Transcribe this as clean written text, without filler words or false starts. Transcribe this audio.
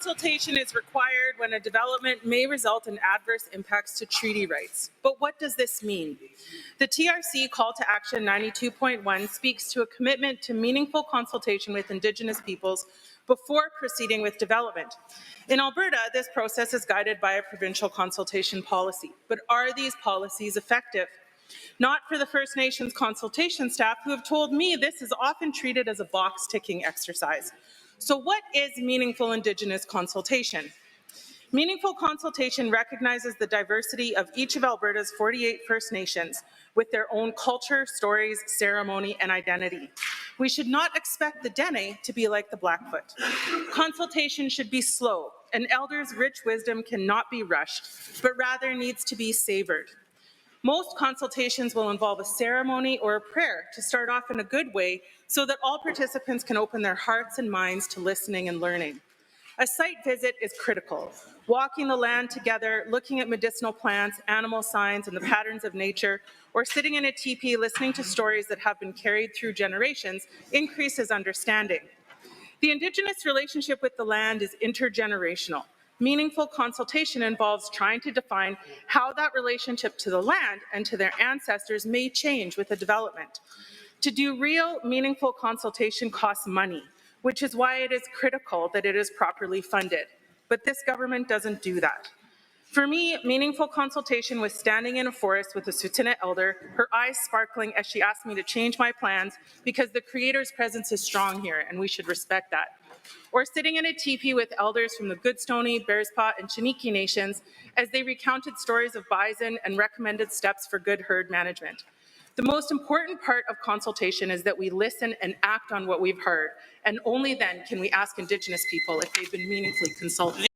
Consultation is required when a development may result in adverse impacts to treaty rights. But what does this mean? The TRC Call to Action 92.1 speaks to a commitment to meaningful consultation with Indigenous peoples before proceeding with development. In Alberta, this process is guided by a provincial consultation policy. But are these policies effective? Not for the First Nations consultation staff, who have told me this is often treated as a box-ticking exercise. So what is meaningful Indigenous consultation? Meaningful consultation recognizes the diversity of each of Alberta's 48 First Nations with their own culture, stories, ceremony, and identity. We should not expect the Dene to be like the Blackfoot. Consultation should be slow, and elders' rich wisdom cannot be rushed, but rather needs to be savored. Most consultations will involve a ceremony or a prayer to start off in a good way so that all participants can open their hearts and minds to listening and learning. A site visit is critical. Walking the land together, looking at medicinal plants, animal signs, and the patterns of nature, or sitting in a teepee listening to stories that have been carried through generations increases understanding. The Indigenous relationship with the land is intergenerational. Meaningful consultation involves trying to define how that relationship to the land and to their ancestors may change with a development. To do real, meaningful consultation costs money, which is why it is critical that it is properly funded. But this government doesn't do that. For me, meaningful consultation was standing in a forest with a Tsuut'ina elder, her eyes sparkling as she asked me to change my plans because the Creator's presence is strong here and we should respect that. Or sitting in a teepee with elders from the Goodstoney, Bearspaw, and Chiniki nations as they recounted stories of bison and recommended steps for good herd management. The most important part of consultation is that we listen and act on what we've heard, and only then can we ask Indigenous people if they've been meaningfully consulted.